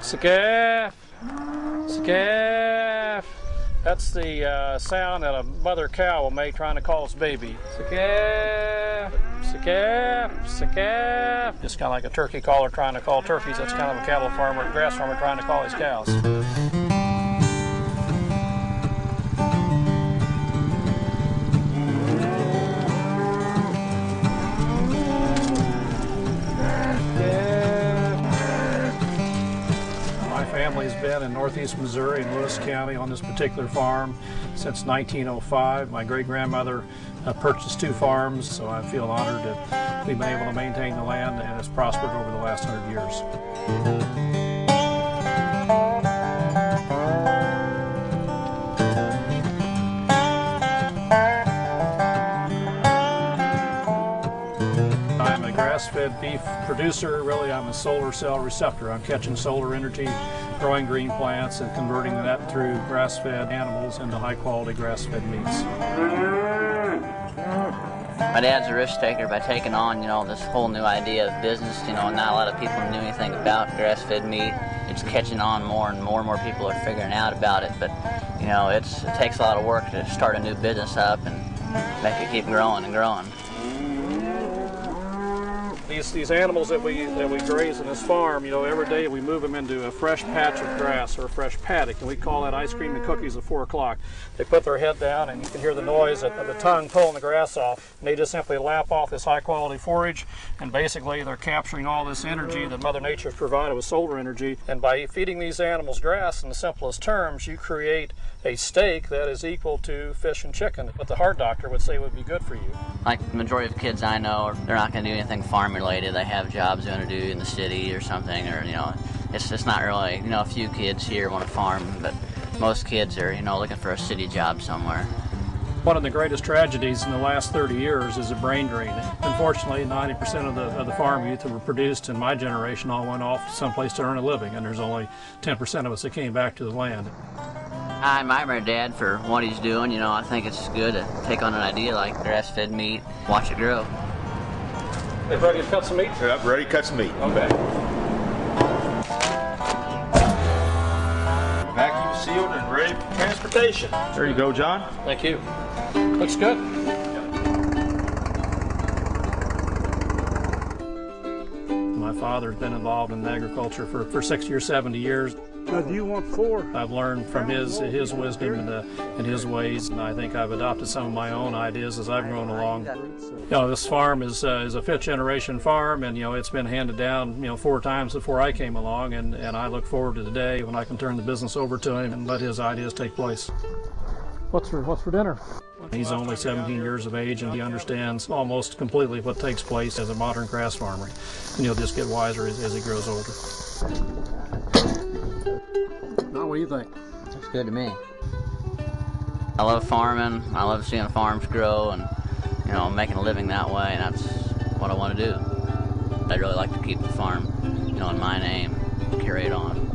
Scaff, scaff. That's the sound that a mother cow will make trying to call its baby. Scaff, scaff, scaff. Just kind of like a turkey caller trying to call turkeys. That's kind of a cattle farmer, grass farmer trying to call his cows. Family's been in northeast Missouri in Lewis County on this particular farm since 1905. My great-grandmother purchased 2 farms, so I feel honored that we've been able to maintain the land and it's prospered over the last 100 years. I'm a grass-fed beef producer. Really, I'm a solar cell receptor. I'm catching solar energy, growing green plants, and converting that through grass-fed animals into high-quality grass-fed meats. My dad's a risk taker by taking on, this whole new idea of business. Not a lot of people knew anything about grass-fed meat. It's catching on more and more people are figuring out about it. But, it takes a lot of work to start a new business up and make it keep growing and growing. These animals that we graze in this farm, every day we move them into a fresh patch of grass or a fresh paddock, and we call that ice cream and cookies at 4 o'clock. They put their head down and you can hear the noise of the tongue pulling the grass off. And they just simply lap off this high quality forage, and basically they're capturing all this energy that Mother Nature's provided with solar energy. And by feeding these animals grass, in the simplest terms, you create a steak that is equal to fish and chicken. What the heart doctor would say would be good for you. Like the majority of kids I know, they're not going to do anything farm related. They have jobs they're going to do in the city or something, or it's just not really. A few kids here want to farm, but most kids are looking for a city job somewhere. One of the greatest tragedies in the last 30 years is a brain drain. Unfortunately, 90% of the farm youth that were produced in my generation all went off someplace to earn a living, and there's only 10% of us that came back to the land. I admire my dad for what he's doing. I think it's good to take on an idea like grass-fed meat, watch it grow. Hey, ready to cut some meat? Yep, ready to cut some meat. Okay. Vacuum sealed and ready for transportation. There you go, John. Thank you. Looks good. My father's been involved in agriculture for 60 or 70 years. Now, do you want 4? I've learned from his wisdom and his ways, and I think I've adopted some of my own ideas as I've grown along. This farm is a 5th generation farm, and it's been handed down 4 times before I came along, and I look forward to the day when I can turn the business over to him and let his ideas take place. What's for dinner? He's only 17 years of age, and he understands almost completely what takes place as a modern grass farmer, and he'll just get wiser as he grows older. Now, what do you think? Looks good to me. I love farming. I love seeing farms grow and, making a living that way, and that's what I want to do. I'd really like to keep the farm, in my name, carry it on.